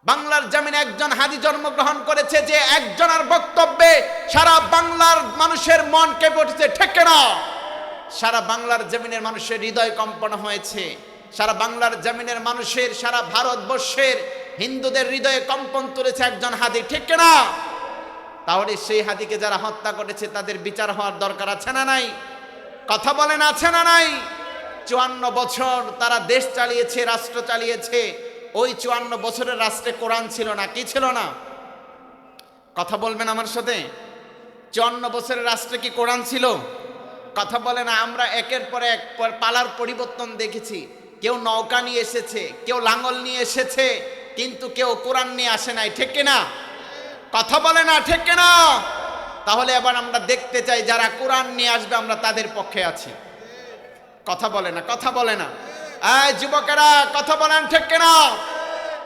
বাংলার জমিনে একজন হাদি জন্মগ্রহণ করেছে যে একজনের বক্তব্যে সারা বাংলার মানুষের মন কেঁপে উঠেছে, ঠিক না? সারা বাংলার জমিনের মানুষের হৃদয় কম্পন হয়েছে, সারা বাংলার জমিনের মানুষের, সারা ভারতবর্ষের হিন্দুদের হৃদয়ে কম্পন তুলেছে একজন হাদি, ঠিক না? তাহলে সেই হাদিকে যারা হত্যা করেছে তাদের বিচার হওয়ার দরকার আছে না নাই? কথা বলেন, আছে না নাই? 54 বছর তারা দেশ চালিয়েছে, রাষ্ট্র চালিয়েছে। ওই 54 বছরের রাষ্ট্রে কোরআন ছিল না, কি ছিল না? কথা বলবেন আমার সাথে। 54 বছরের রাষ্ট্রে কি কোরআন ছিল? কথা বলে না। আমরা একের পর এক পালার পরিবর্তন দেখেছি। কেউ নৌকা নিয়ে এসেছে, কেউ লাঙ্গল নিয়ে এসেছে, কিন্তু কেউ কোরআন নিয়ে আসে নাই, ঠিক কিনা? কথা বলে না, ঠিক কিনা? তাহলে এবার আমরা দেখতে চাই যারা কোরআন নিয়ে আসবে আমরা তাদের পক্ষে আছি। কথা বলে না, কথা বলে না। এই যুবকেরা কথা বলেন, ঠিক কিনা?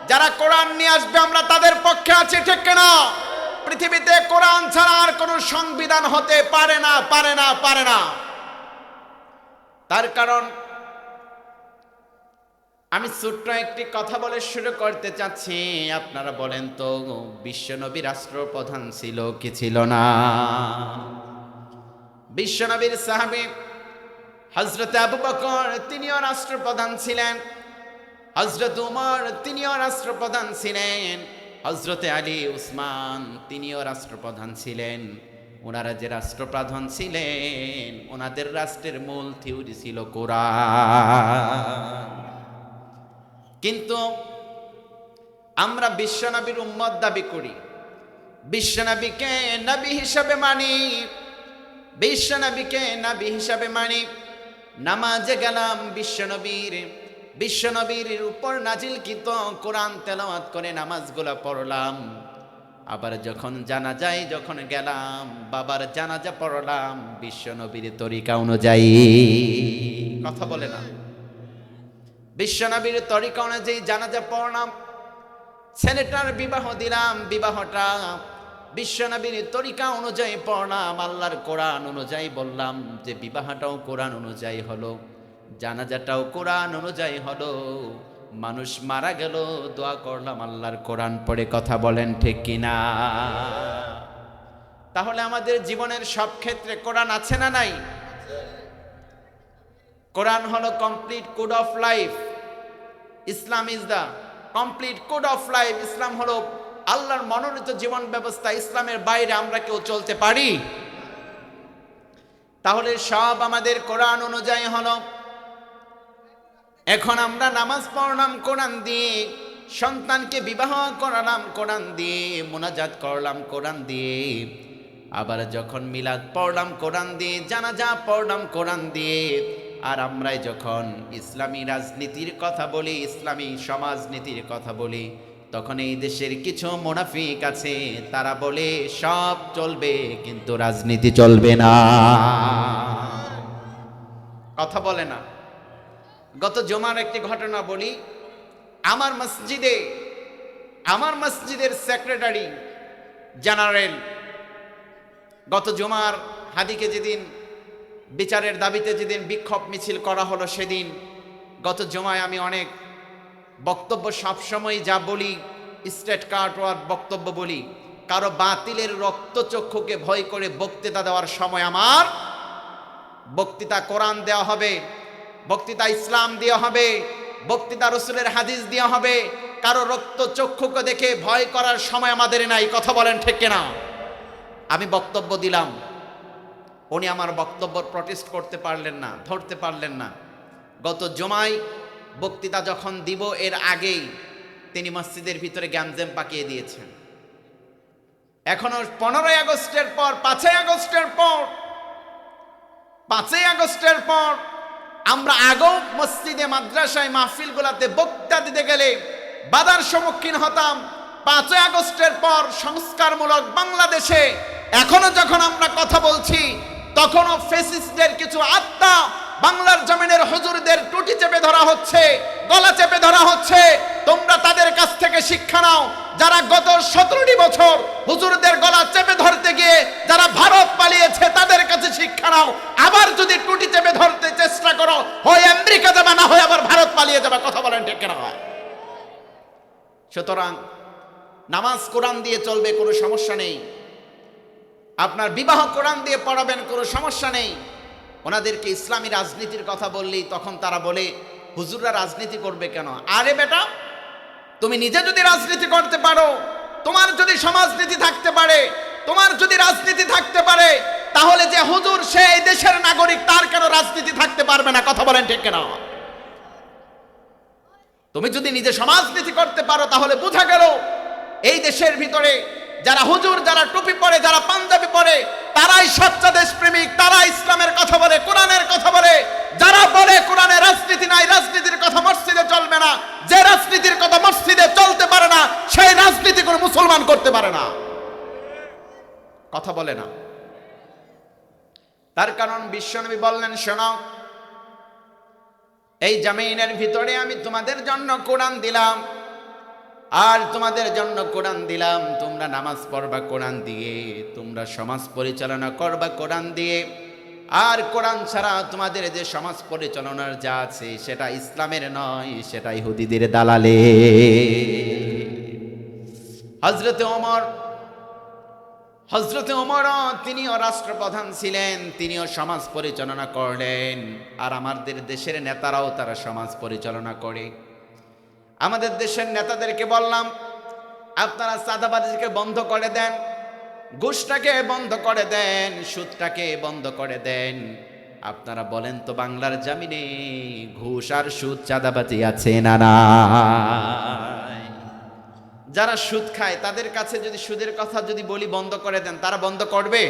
যারা কোরআন নিয়ে আসবে আমরা তাদের পক্ষে আছি, ঠিক কিনা? পৃথিবীতে কোরআন ছাড়া আর কোনো সংবিধান হতে পারে না, পারে না, পারে না। তার কারণ আমি ছোট্ট একটি কথা বলে শুরু করতে চাচ্ছি। আপনারা বলেন তো, বিশ্বনবী রাষ্ট্রপ্রধান ছিল কি ছিল না? বিশ্বনবীর সাহাবী হযরত আবু বকর তিনিও রাষ্ট্রপ্রধান ছিলেন, হযরত উমর তিনিও রাষ্ট্রপ্রধান ছিলেন, হযরত আলী উসমান তিনিও রাষ্ট্রপ্রধান ছিলেন। ওনারা যে রাষ্ট্রপ্রধান ছিলেন, ওনাদের রাষ্ট্রের মূল থিওরি ছিল কোরআন। কিন্তু আমরা বিশ্বনবীর উম্মত দাবি করি, বিশ্বনবীকে নবী হিসাবে মানি, বিশ্বনবীকে নবী হিসাবে মানি। নামাজে গেলাম বিশ্বনবীর উপর নাজিলকৃত কোরআন তেলাওয়াত করে নামাজগুলো পড়লাম। আবার যখন জানাজায় যখন গেলাম, বাবার জানাজা পড়লাম বিশ্বনবীর তরিকা অনুযায়ী। কথা বলে না। বিশ্বনবীর তরিকা অনুযায়ী জানাজা পড়লাম। ছেলেটার বিবাহ দিলাম, বিবাহটা বিশ্বনবীর তরিকা অনুযায়ী পড়লাম, আল্লাহর কোরআন অনুযায়ী বললাম যে বিবাহটাও কোরআন অনুযায়ী হলো, জানাজাটাও কোরআন অনুযায়ী হলো। মানুষ মারা গেল, দোয়া করলাম আল্লাহর কোরআন পড়ে। কথা বলেন ঠিক কিনা? তাহলে আমাদের জীবনের সব ক্ষেত্রে কোরআন আছে না নাই? কোরআন হলো complete code of life. Islam is the complete code of life. ইসলাম হলো আল্লাহর মনোনীত জীবন ব্যবস্থা। ইসলামের বাইরে আমরা কেউ চলতে পারি? তাহলে সব আমাদের কোরআন অনুযায়ী হলো। এখন আমরা নামাজ পড়লাম কোরআন দিয়ে, সন্তানকে বিবাহ করালাম কোরআন দিয়ে, মুনাজাত করলাম কোরআন দিয়ে, আবার যখন মিলাদ পড়লাম কোরআন দিয়ে, জানাজা পড়লাম কোরআন দিয়ে। আর আমরাই যখন ইসলামী রাজনীতির কথা বলি, ইসলামী সমাজনীতির কথা বলি, তখন এই দেশের কিছু মুনাফিক আছে, তারা বলে সব চলবে কিন্তু রাজনীতি চলবে না। কথা বলে না। গত জুমার একটি ঘটনা বলি। আমার মসজিদের সেক্রেটারি জেনারেল গত জুমার হাদিকে যেদিন বিচারের দাবিতে যেদিন বিক্ষোভ মিছিল করা হলো, সেদিন গত জুমায় আমি অনেক বক্তব্য সবসময় যা বলি স্ট্রেট কাটওয়ার বক্তব্য বলি। কারো বাতিলের রক্তচক্ষুকে ভয় করে বক্তৃতা দেওয়ার সময় আমার বক্তৃতা কোরআন দেওয়া হবে, বক্তৃতা ইসলাম দেওয়া হবে, বক্তৃতা রসুলের হাদিস দেওয়া হবে। কারো রক্তচক্ষুকে দেখে ভয় করার সময় আমাদের নাই। কথা বলেন ঠিক কিনা? আমি বক্তব্য দিলাম, উনি আমার বক্তব্য প্রটেস্ট করতে পারলেন না, ধরতে পারলেন না। গত জুমায় বক্তৃতা যখন দিব এর আগেই তিনি মসজিদের ভিতরে গ্যামজ্যাম পাকিয়ে দিয়েছেন। এখনো 15ই আগস্টের পর, 5ই আগস্টের পর আমরা আগেও মসজিদে মাদ্রাসায় মাহফিলগুলোতে বক্তৃতা দিতে গেলে বাধার সম্মুখীন হতাম। 5ই আগস্টের পর সংস্কারমূলক বাংলাদেশে এখনো যখন আমরা কথা বলছি, তখনও ফ্যাসিস্টদের কিছু আত্মা বাংলার জমিনের হুজুরদের টুটি চেপে ধরা হচ্ছে, গলা চেপে ধরা হচ্ছে। তোমরা তাদের কাছ থেকে শিক্ষা নাও, যারা গত 17টি বছর হুজুরদের গলা চেপে ধরতে গিয়ে যারা ভারত পালিয়েছে, তাদের কাছে শিক্ষা নাও। আবার যদি টুটি চেপে ধরতে চেষ্টা করো, হয় আমেরিকা যাবে, না হয় আবার ভারত পালিয়ে যাবে। কথা বলেন ঠিক কিনা? সুতরাং নামাজ কোরআন দিয়ে চলবে, কোনো সমস্যা নেই। আপনার বিবাহ কোরআন দিয়ে পড়াবেন, কোনো সমস্যা নেই। ওনাদেরকে ইসলামী রাজনীতির কথা বললেই তখন তারা বলে হুজুররা রাজনীতি করবে কেন? আরে বেটা, তুমি নিজে যদি রাজনীতি করতে পারো, তোমার যদি সমাজনীতি থাকতে পারে, তোমার যদি রাজনীতি থাকতে পারে, তাহলে যে হুজুর সে এই দেশের নাগরিক, তার কেন রাজনীতি থাকতে পারবে না? কথা বলেন ঠিক কেন? তুমি যদি নিজে সমাজনীতি করতে পারো, তাহলে বোঝা গেল এই দেশের ভিতরে যারা হুজুর, যারা টুপি পরে, যারা পাঞ্জাবি পরে, তারাই সচ্চা দেশপ্রেমিক, তারা ইসলামের কথা বলে, কোরআনের কথা বলে। যারা বলে কোরআনে রাজনীতি নাই, রাজনীতির কথা মসজিদে চলবে না, যে রাজনীতির কথা মসজিদে চলতে পারে না, সেই রাজনীতি কোনো মুসলমান করতে পারে না, কথা বলে না। তার কারণ বিশ্বনবী বললেন, শোনো, এই জমিনের ভিতরে আমি তোমাদের জন্য কোরআন দিলাম, আর তোমাদের জন্য কোরআন দিলাম, তোমরা নামাজ পড়বা কোরআন দিয়ে, তোমরা সমাজ পরিচালনা করবা কোরআন দিয়ে। আর কোরআন ছাড়া তোমাদের যে সমাজ পরিচালনার যা আছে সেটা ইসলামের নয়, সেটা ইহুদিদের দালালে। হযরতে ওমর তিনিও রাষ্ট্রপ্রধান ছিলেন, তিনিও সমাজ পরিচালনা করলেন। আর আমাদের দেশের নেতারাও তারা সমাজ পরিচালনা করে। আমাদের দেশের নেতাদেরকে বললাম, আপনারা চাঁদাবাজিকে বন্ধ করে দেন, ঘুষটাকে বন্ধ করে দেন, সুদটাকে বন্ধ করে দেন। আপনারা বলেন তো, বাংলার জমিনে ঘুষ আর সুদ, চাঁদাবাজি আছে না নাই? যারা সুদ খায় তাদের কাছে যদি সুদের কথা যদি বলি বন্ধ করে দেন, তারা বন্ধ করবে?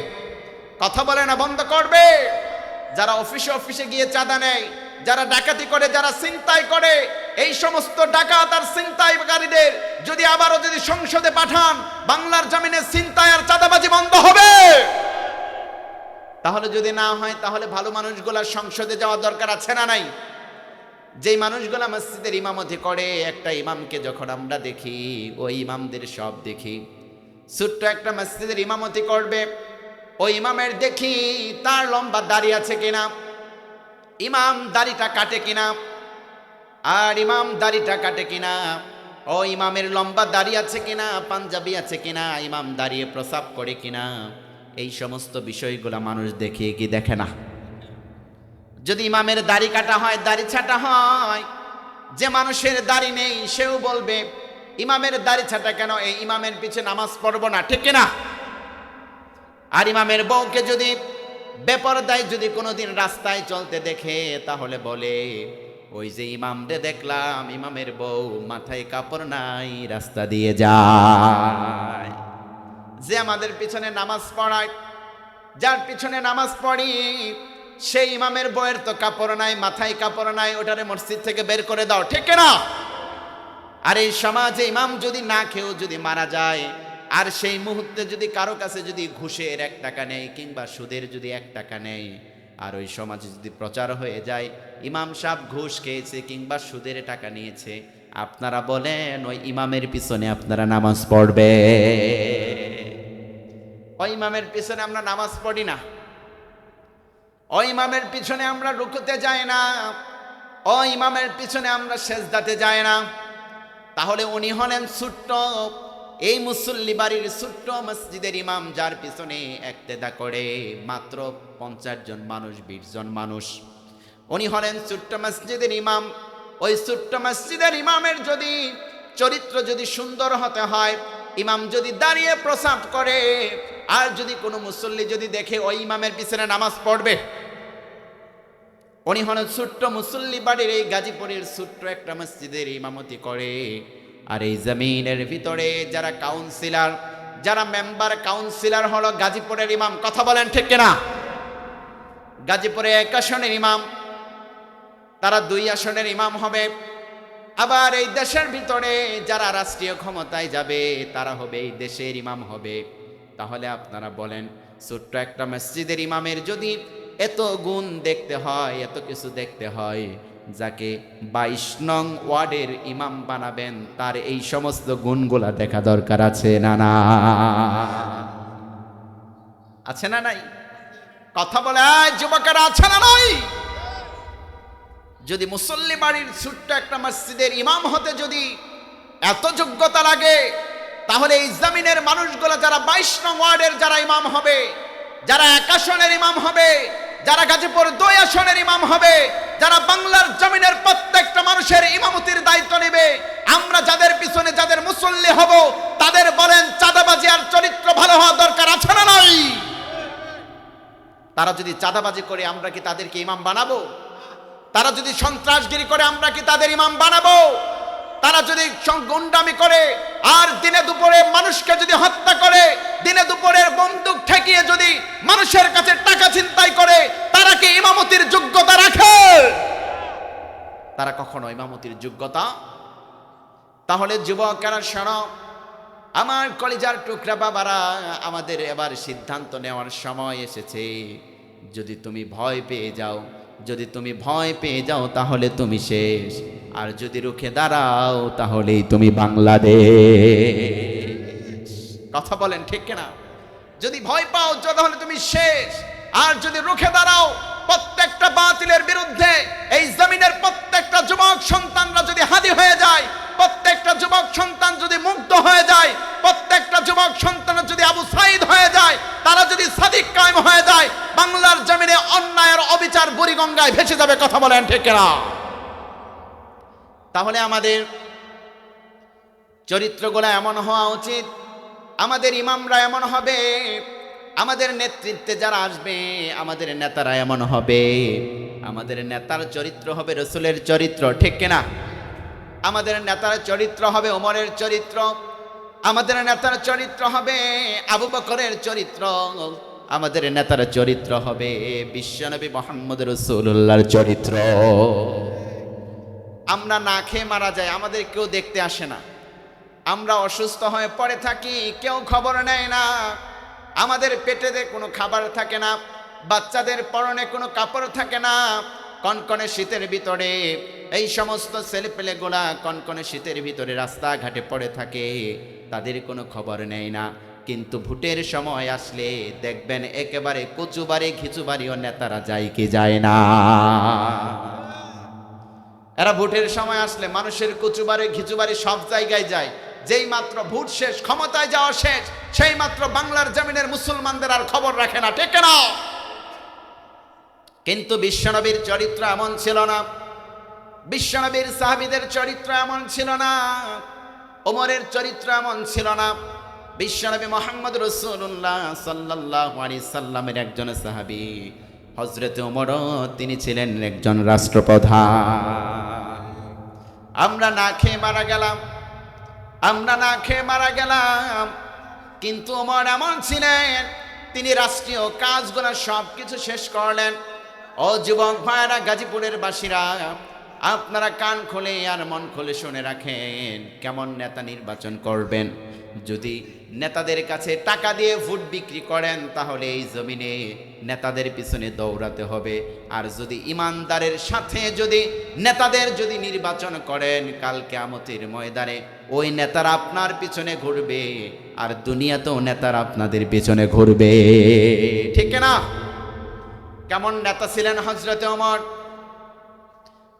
কথা বলে না, বন্ধ করবে। যারা অফিসে অফিসে গিয়ে চাঁদা নেয়, যারা ডাকাতি করে, যারা ছিনতাই করে, এই সমস্ত ডাকাত আর ছিনতাইকারীদের যদি আবারও যদি সংসদে পাঠান, বাংলার জমিনে ছিনতাই আর চাঁদাবাজি বন্ধ হবে। তাহলে যদি না হয়, তাহলে ভালো মানুষগুলা সংসদে যাওয়া দরকার আছে না নাই? যেই মানুষগুলা মসজিদের ইমামতি করে, একটা ইমামকে যখন আমরা দেখি, ওই ইমামদের সব দেখি ছোট্ট একটা মসজিদের ইমামতি করবে, ওই ইমামের দেখি তার লম্বা দাড়ি আছে কিনা, ইমাম দাড়িটা কাটে কিনা, আর ইমাম দাড়িটা কাটে কিনা, ও ইমামের লম্বা দাড়ি আছে কিনা, পাঞ্জাবি আছে কিনা, ইমাম দাঁড়িয়ে প্রসাব করে কিনা, এই সমস্ত বিষয়গুলা মানুষ দেখে কি দেখে না? যদি ইমামের দাড়ি কাটা হয়, দাড়ি ছাটা হয়, যে মানুষের দাড়ি নেই সেও বলবে ইমামের দাড়ি ছাটা কেন, এই ইমামের পিছে নামাজ পড়বো না, ঠিক কিনা? আর ইমামের বউকে যদি বেপরদায় যদি কোনোদিন রাস্তায় চলতে দেখে, তাহলে বলে ওই যে ইমামরে দেখলাম, ইমামের বউ মাথায় কাপড় নাই, রাস্তা দিয়ে যায়। যে আমাদের পিছনে নামাজ পড়ায়, যার পিছনে নামাজ পড়ি, সেই ইমামের বউয়ের তো কাপড় নাই, মাথায় কাপড় নাই, ওটারে মসজিদ থেকে বের করে দাও, ঠিক না? আর এই সমাজে ইমাম যদি না খেয়েও যদি মারা যায়, আর সেই মুহূর্তে যদি কারো কাছে যদি ঘুষের 1 টাকা নেই, কিংবা সুদের যদি 1 টাকা নেই, আর ওই সমাজে যদি প্রচার হয়ে যায় ইমাম সাহেব ঘুষ খেয়েছে কিংবা সুদের টাকা নিয়েছে, আপনারা বলেন ওই ইমামের পিছনে আপনারা নামাজ পড়বে? ওই ইমামের পিছনে আমরা নামাজ পড়ি না, ওই ইমামের পিছনে আমরা রুকুতে যাই না, ওই ইমামের পিছনে আমরা সেজদাতে যাই না। তাহলে উনি হলেন ছোট্ট এই মুসল্লি বাড়ির ছোট্ট মসজিদের ইমাম, যার পিছনে একতেদা করে মাত্র 50 জন মানুষ, 20 জন মানুষ। উনি হলেন ছোট্ট মসজিদের ইমাম। ওই ছোট্ট মসজিদের ইমামের যদি চরিত্র যদি সুন্দর হতে হয়, ইমাম যদি দাঁড়িয়ে প্রসাব করে, আর যদি কোনো মুসল্লি যদি দেখে, ওই ইমামের পিছনে নামাজ পড়বে? উনি হলেন ছোট্ট মুসল্লি বাড়ির এই গাজীপুরের ছোট্ট একটা মসজিদের ইমামতি করে। আর এই জমিনের ভিতরে যারা কাউন্সিলর, যারা মেম্বার কাউন্সিলর হলো গাজীপুরের ইমাম, কথা বলেন ঠিক কিনা? গাজীপুরে 1 আসনের ইমাম, তারা 2 আসনের ইমাম হবে। আবার এই দেশের ভিতরে যারা রাষ্ট্রীয় ক্ষমতায় যাবে, তারা হবে এই দেশের ইমাম হবে। তাহলে আপনারা বলেন, ছোট্ট একটা মসজিদের ইমামের যদি এত গুণ দেখতে হয়, এত কিছু দেখতে হয়, যাকে 22 নং ওয়ার্ডের ইমাম বানাবেন, তার এই সমস্ত গুণগুলা দেখা দরকার আছে না না? আছে না নাই? কথা বলে যুবকেরা, আছে না নাই? যদি মুসল্লি বাড়ির ছোট্ট একটা মসজিদের ইমাম হতে যদি এত যোগ্যতা লাগে, তাহলে এই জমিনের মানুষগুলো যারা 22 নং ওয়ার্ডের যারা ইমাম হবে, যারা 1 আসনের ইমাম হবে, যারা গাজীপুর 2 আসনের ইমাম হবে, যারা বাংলার জমিনের প্রত্যেকটা মানুষের ইমামতির দায়িত্ব নেবে, আমরা যাদের পিছনে যাদের মুসল্লি হব, তাদের বলেন চাঁদাবাজি আর চরিত্র ভালো হওয়া দরকার আছে না নাই? তারা যদি চাঁদাবাজি করে আমরা কি তাদেরকে ইমাম বানাবো? তারা যদি সন্ত্রাসগিরি করে আমরা কি তাদের ইমাম বানাবো? তারা যদি গুন্ডামি করে আর দিনে দুপুরে মানুষকে যদি হত্যা করে, দিনে দুপুরের বন্দুক ঠেকিয়ে যদি মানুষের কাছে টাকা ছিনতাই করে, তারা কি ইমামতির যোগ্যতা রাখে? তারা কখনো ইমামতির যোগ্যতা। তাহলে যুবকেরা শোনো, আমার কলিজার টুকরা বাবারা, আমাদের এবার সিদ্ধান্ত নেওয়ার সময় এসেছে। যদি তুমি ভয় পেয়ে যাও, যদি তুমি ভয় পেয়ে যাও তাহলে তুমি শেষ, আর যদি রুখে দাঁড়াও তাহলেই তুমি বাংলাদেশ। কথা বলেন ঠিক কিনা? যদি ভয় পাও তাহলে তুমি শেষ, আর যদি রুখে দাঁড়াও প্রত্যেকটা বাতিলের বিরুদ্ধে, এই জমিনের প্রত্যেকটা যুবক সন্তানরা যদি হাদি হয়ে যায়, প্রত্যেকটা যুবক সন্তান যদি মুগ্ধ হয়ে যায়, প্রত্যেকটা যুবক সন্তান যদি আবু সাইদ হয়ে যায়, তারা যদি সাদিক কায়েম হয়ে যায়, বাংলার জমিনে অন্যায়ের অবিচার বুড়িগঙ্গায় ভেসে যাবে। কথা বলেন ঠিক কিনা? তাহলে আমাদের চরিত্রগুলো এমন হওয়া উচিত, আমাদের ইমামরা এমন হবে, আমাদের নেতৃত্বে যারা আসবে আমাদের নেতারা এমন হবে, আমাদের নেতার চরিত্র হবে রসুলের চরিত্র। ঠিক কিনা? আমাদের নেতার চরিত্র হবে ওমরের চরিত্র, আমাদের নেতার চরিত্র হবে আবু বকরের চরিত্র, আমাদের নেতার চরিত্র হবে বিশ্বনবী মুহাম্মদ রাসূলুল্লাহর চরিত্র। আমরা না খেয়ে মারা যাই, আমাদের কেউ দেখতে আসে না। আমরা অসুস্থ হয়ে পড়ে থাকি, কেউ খবর নেয় না। আমাদের পেটেতে কোনো খাবার থাকে না, বাচ্চাদের পরনে কোনো কাপড় থাকে না। কনকনে শীতের ভিতরে এই সমস্ত ছেলেপেলেগুলা কনকনে শীতের ভিতরে রাস্তাঘাটে পড়ে থাকে, তাদের কোনো খবর নেয় না। কিন্তু ভোটের সময় আসলে দেখবেন একেবারে কচুবাড়ি ঘিচুবাড়িও নেতারা যায় কি যায় না। এরা ভোটের সময় আসলে মানুষের কচুবাড়ি ঘিচুবাড়ি সব জায়গায় যায়। যেই মাত্র ভোট শেষ, ক্ষমতায় যাওয়া শেষ, সেই মাত্র বাংলার জমিনের মুসলমানদের আর খবর রাখে না। ঠিক না? কিন্তু বিশ্বনবীর চরিত্র এমন ছিল না, বিশ্বনবীর সাহাবীদের চরিত্র এমন ছিল না, ওমরের চরিত্র এমন ছিল না। বিশ্বনবী মুহাম্মদ রাসূলুল্লাহ সাল্লাল্লাহু আলাইহি সাল্লামের একজন সাহাবী হযরত ওমর, তিনি ছিলেন একজন রাষ্ট্রপ্রধান। আমরা না খেয়ে মারা গেলাম, আমরা না খেয়ে মারা গেলাম, কিন্তু ওমর এমন ছিলেন, তিনি রাষ্ট্রীয় কাজগুলো সব কিছু শেষ করলেন। ও যুবক ভাইরা, গাজীপুরের বাসীরা, আপনারা কান খুলে আর মন খুলে শুনে রাখেন, কেমন নেতা নির্বাচন করবেন। যদি নেতাদের কাছে টাকা দিয়ে ভোট বিক্রি করেন তাহলে এই জমিনে নেতাদের পিছনে দৌড়াতে হবে। আর যদি ইমানদারের সাথে যদি নেতাদের যদি নির্বাচন করেন, কাল কিয়ামতের ময়দানে ওই নেতারা আপনার পিছনে ঘুরবে, আর দুনিয়াতেও নেতারা আপনাদের পিছনে ঘুরবে। ঠিক না? কেমন নেতা ছিলেন হযরত ওমর?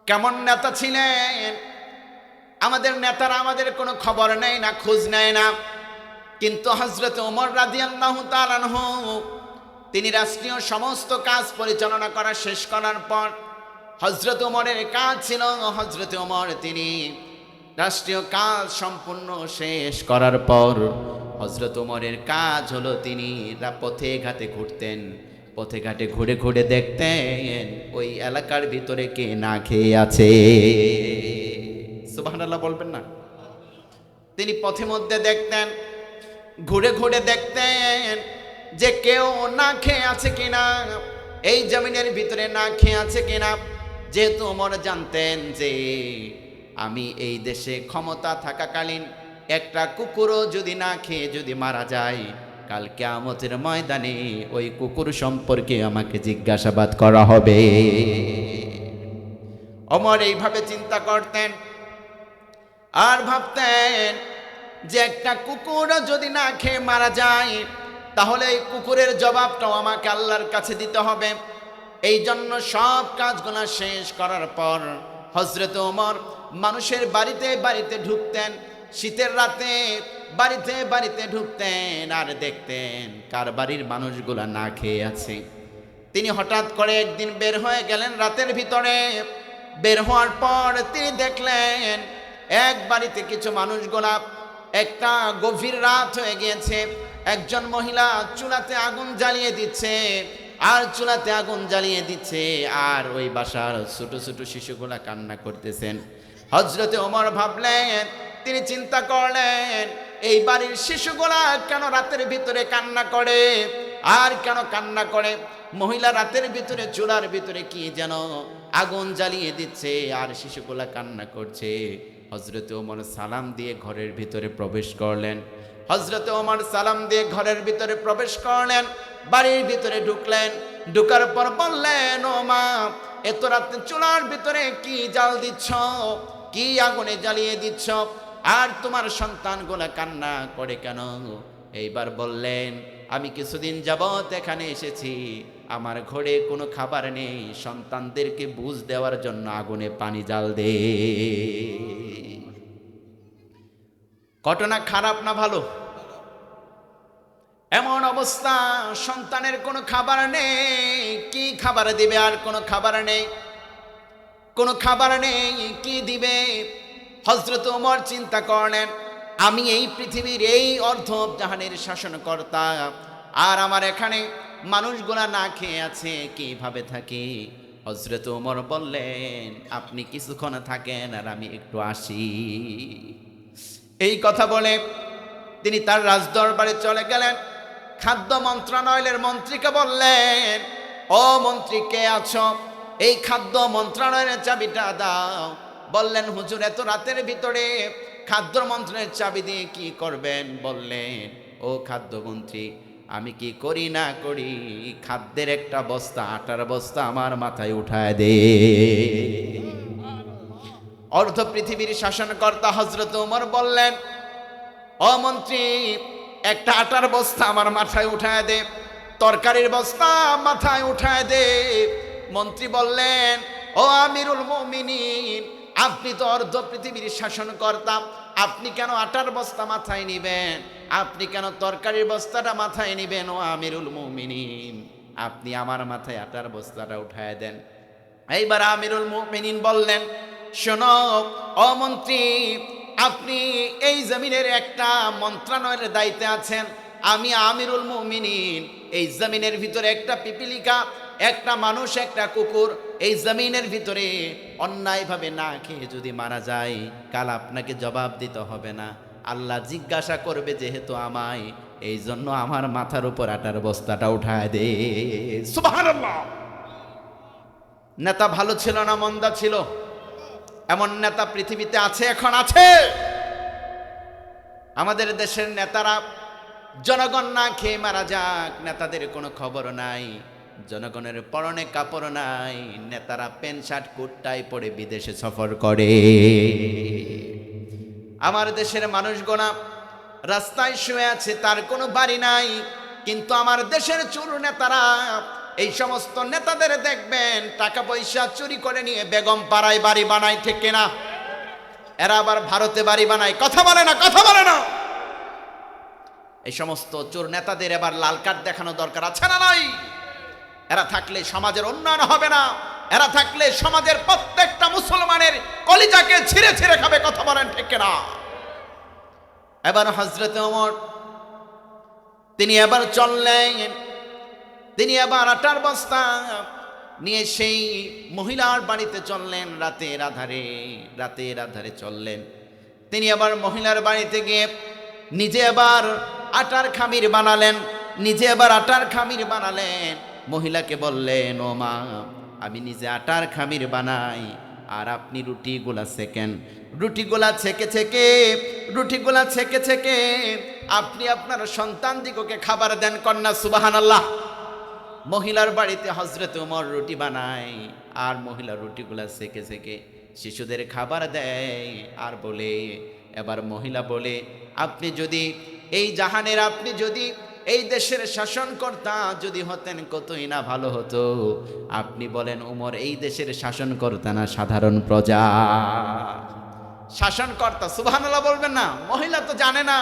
কেমন নেতা ছিলেন? আমাদের নেতারা আমাদের কোনো খবর নেয় না, খোঁজ নেয় না। কিন্তু হযরত ওমর রাদিয়াল্লাহু তাআলা আনহু, তিনি রাষ্ট্রীয় সমস্ত কাজ পরিচালনা করা শেষ করার পর, হযরত ওমরের কাজ ছিল, হযরত ওমর তিনি রাষ্ট্রীয় কাজ সম্পূর্ণ শেষ করার পর হযরত ওমরের কাজ হলো তিনি পথে ঘাটে ঘুরতেন। পথে ঘাটে ঘুরে ঘুরে দেখতেন ওই এলাকার ভিতরে কে না খেয়ে আছে। সুবহানাল্লাহ বলবেন না? তিনি পথে মধ্যে দেখতেন, ঘুরে ঘুরে দেখতেন যে কেউ না খেয়ে আছে কিনা, এই জমিনের ভিতরে না খেয়ে আছে কিনা। যেহেতু ওমর জানতেন যে আমি এই দেশে ক্ষমতা থাকাকালীন একটা কুকুরও যদি না খেয়ে যদি মারা যায়, কাল কিয়ামতের ময়দানে ওই কুকুর সম্পর্কে আমাকে জিজ্ঞাসাবাদ করা হবে। ওমর এইভাবে চিন্তা করতেন আর ভাবতেন যে একটা কুকুর যদি না খেয়ে মারা যায় তাহলে এই কুকুরের জবাবটাও আমাকে আল্লাহর কাছে দিতে হবে। এই জন্য সব কাজগুলো শেষ করার পর হযরত ওমর মানুষের বাড়িতে বাড়িতে ঢুকতেন। শীতের রাতে বাড়িতে বাড়িতে ঢুকতেন আর দেখতেন কার বাড়ির মানুষগুলা না খেয়ে আছে। তিনি হঠাৎ করে একদিন বের হয়ে গেলেন রাতের ভিতরে। বের হওয়ার পর তিনি দেখলেন এক বাড়িতে কিছু মানুষগুলা, একটা গভীর রাত হয়ে গিয়েছে, একজন মহিলা চুলাতে আগুন জ্বালিয়ে দিচ্ছে আর চুলাতে আগুন জ্বালিয়ে দিচ্ছে, আর ওই বাসার ছোট ছোট শিশুগুলা কান্না করতেছেন। হযরতে ওমর ভাবলেন, তিনি চিন্তা করলেন, এই বাড়ির শিশুগুলা কেন রাতের ভিতরে কান্না করে আর কেন কান্না করে? মহিলা রাতের ভিতরে চুলার ভিতরে কি যেন আগুন জ্বালিয়ে দিচ্ছে আর শিশুগুলা কান্না করছে। হযরতে ওমর সালাম দিয়ে ঘরের ভিতরে প্রবেশ করলেন। হযরতে ওমর সালাম দিয়ে ঘরের ভিতরে প্রবেশ করলেন, বাড়ির ভিতরে ঢুকলেন। ঢুকার পর বললেন, ও মা, এত রাতে চুলার ভিতরে কি জাল দিচ্ছ, কি আগুনে জ্বালিয়ে দিচ্ছ, আর তোমার সন্তানগুলা কান্না করে কেন? এইবার বললেন, আমি কিছুদিন যাবত এখানে এসেছি, আমার ঘরে কোনো খাবার নেই, সন্তানদেরকে বুঝ দেওয়ার জন্য আগুনে পানি জাল দে। ঘটনা খারাপ না ভালো? এমন অবস্থা, সন্তানের কোনো খাবার নেই, কি খাবার দিবে? আর কোনো খাবার নেই, কোনো খাবার নেই, কি দিবে? হযরত ওমর চিন্তা করলেন, আমি এই পৃথিবীর এই অর্ধ জাহানের শাসনকর্তা, আর আমার এখানে মানুষগুলা না খেয়ে আছে, কিভাবে থাকি? হযরত ওমর বললেন, আপনি কিছুক্ষণ থাকেন আর আমি একটু আসি। এই কথা বলে তিনি তার রাজদরবারে চলে গেলেন। খাদ্য মন্ত্রণালয়ের মন্ত্রীকে বললেন, ও মন্ত্রী, কে আছো? এই খাদ্য মন্ত্রণালয়ের চাবিটা দাও। বললেন, হুজুর, এত রাতের ভিতরে খাদ্য মন্ত্রণালয়ের চাবি দিয়ে কি করবেন? বললেন, ও খাদ্যমন্ত্রী, আমি কি করি না করি, খাদ্যের একটা বস্তা, আটার বস্তা আমার মাথায় উঠায় দে। অর্ধ পৃথিবীর শাসনকর্তা হযরত ওমর বললেন, ও মন্ত্রী, একটা আটার বস্তা আমার মাথায় উঠায় দে, তরকারির বস্তা মাথায় উঠায় দে। মন্ত্রী বললেন, ও আমিরুল মুমিনিন, আপনি তো অর্ধ পৃথিবীর শাসনকর্তা, আপনি কেন আটার বস্তা মাথায় নিবেন? আপনি কেন তরকারির বস্তাটা মাথায় নিবেন? ও আমিরুল মুমিনিন, আপনি আমার মাথায় আটার বস্তাটা উঠায় দেন। এইবার আমিরুল মুমিনিন বললেন, শোনো ও মন্ত্রী, আপনি এই জমিনের একটা মন্ত্রণালয়ের দায়িত্বে আছেন, আমি আমিরুল মুমিনিন এই জমিনের ভিতরে একটা পিপিলিকা, একটা মানুষ, একটা কুকুর এই জমিনের ভিতরে অন্যায়ভাবে না খেয়ে যদি মারা যায়, কাল আপনাকে জবাব দিতে হবে না, আল্লাহ জিজ্ঞাসা করবে যেহেতু আমায়, এই জন্য আমার মাথার উপর আটার বস্তাটা উঠায় দে। সুবহানাল্লাহ। নেতা ভালো ছিল না মন্দা ছিল? এমন নেতা পৃথিবীতে আছে, এখন আছে। আমাদের দেশের নেতারা জনগণ না খেয়ে মারা যাক, নেতাদের কোনো খবর নাই, জনগণের পরনে কাপড় নাই, নেতারা প্যান্ট শার্ট কোটটাই পরে বিদেশে সফর করে। আমার দেশের মানুষগণা রাস্তায় শুয়ে আছে, তার কোনো বাড়ি নাই, কিন্তু আমার দেশের চোর নেতারা, এই সমস্ত নেতাদের দেখবেন টাকা পয়সা চুরি করে নিয়ে বেগম পাড়ায় বাড়ি বানায়, ঠিক কিনা? এরা আবার ভারতে বাড়ি বানায়, কথা বলে না, কথা বলে না। এই সমস্ত চোর নেতাদের এবার লাল কার্ড দেখানো দরকার আছে না নাই? এরা থাকলে সমাজের উন্নয়ন হবে না, এরা থাকলে সমাজের প্রত্যেকটা মুসলমানের কলিজাকে ছিঁড়ে ছিঁড়ে খাবে, কথা বলেন ঠিক কিনা? এবার হযরতে ওমর তিনি এবার চললেন, তিনি এবার আটার বস্তা নিয়ে সেই মহিলার বাড়িতে চললেন। রাতের আধারে চললেন। তিনি আবার মহিলার বাড়িতে গিয়ে নিজে আবার আটার খামির বানালেন, মহিলাকে বললেন, ও মা, আমি নিজে আটার খামির বানাই, আর আপনি রুটিগুলা ছেকে ছেকে আপনি আপনার সন্তান দিগকে খাবার দেন, কন্যা সুবহানাল্লাহ। মহিলার বাড়িতে হযরত ওমর রুটি বানায়, আর মহিলা রুটিগুলা ছেকে ছেকে শিশুদের খাবার দেয়, আর বলে, এবার মহিলা বলে, আপনি যদি এই জাহানের, আপনি যদি এই দেশের শাসনকর্তা যদি হতেন, কতই না ভালো হতো। আপনি বলেন, ওমর এই দেশের শাসনকর্তা না সাধারণ প্রজা? শাসনকর্তা, সুবহানাল্লাহ বলবেন না? মহিলা তো জানে না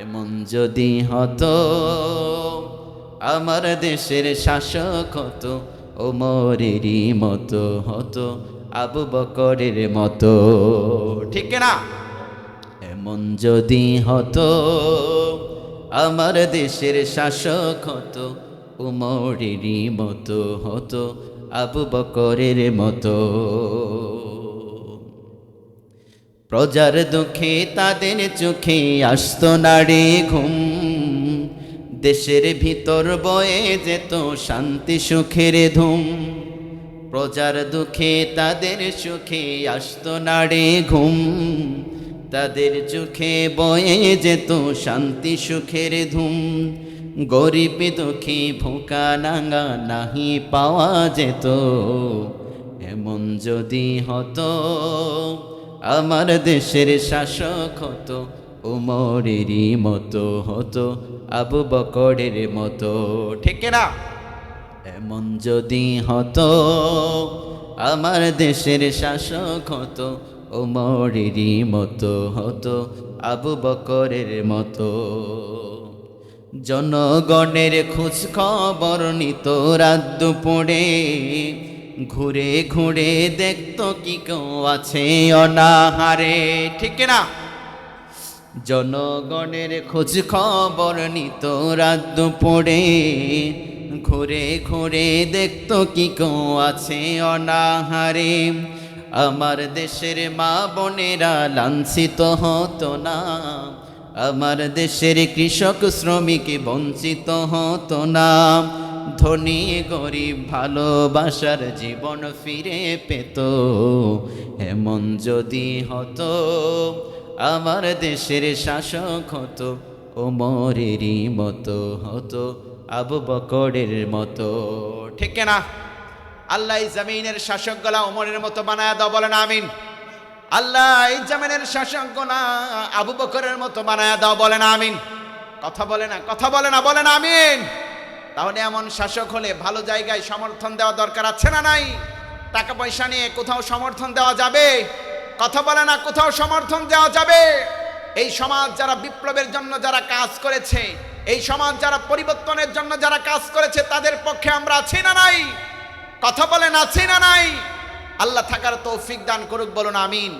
এমন যদি হতো আমার দেশের শাসক হতো ওমরেরই মতো হতো আবু বকরের মতো। ঠিক কিনা? এমন যদি হতো আমার দেশের শাসক হতো উমরেরই মতো হতো আবু বকরের মতো। প্রজার দুঃখে তাদের চোখে আসতো না রে ঘুম, দেশের ভিতর বয়ে যেত শান্তি সুখের ধুম। প্রজার দুঃখে তাদের সুখে আসতো না রে ঘুম, তাদের চোখে বয়ে যেত শান্তি সুখের ধুম। গরিব দুঃখী ভোকা নাঙ্গা নাহি পাওয়া যেত, এমন যদি হতো আমার দেশের শাসক হতো উমরেরই মতো হতো আবু বকরের মতো। ঠিক কিনা? এমন যদি হতো আমার দেশের শাসক হতো ওমরেরই মতো হতো আবু বকরের মতো। জনগণের খোঁজ খবর নিত রাত দুপুরে, ঘুরে ঘুরে দেখতো কি কেউ আছে অনাহারে। ঠিক কিনা? জনগণের খোঁজ খবর নিত রাত দুপুরে, ঘুরে ঘুরে দেখতো কি কেউ আছে অনাহারে। আমার দেশের মা বোনেরা লাঞ্ছিত হতো না, আমার দেশের কৃষক শ্রমিক বঞ্চিত হতো না। ধনী গরিব ভালোবাসার জীবন ফিরে পেত, এমন যদি হতো আমার দেশের শাসক হতো ওমরেরই মতো হতো আবু বকরের মতো। ঠিক কিনা? আল্লাহ এই জমিনের শাসকগুলা ওমরের মতো বানায় দাও, বলেন আমিন। আল্লাহ এই জমিনের শাসকগুলা আবু বকরের মতো বানায় দাও, বলেন আমিন। কথা বলে না, কথা বলে না, বলেন আমিন। তাহলে এমন শাসক হলে ভালো জায়গায় সমর্থন দেওয়া দরকার আছে না নাই? টাকা পয়সা নিয়ে কোথাও সমর্থন দেওয়া যাবে? কথা বলে না, কোথাও সমর্থন দেওয়া যাবে? এই সমাজ যারা বিপ্লবের জন্য যারা কাজ করেছে, এই সমাজ যারা পরিবর্তনের জন্য যারা কাজ করেছে, তাদের পক্ষে আমরা আছি না নাই? কথা বলেন আছি না নাই? আল্লাহ থাকার তৌফিক দান করুক, বলুন আমিন।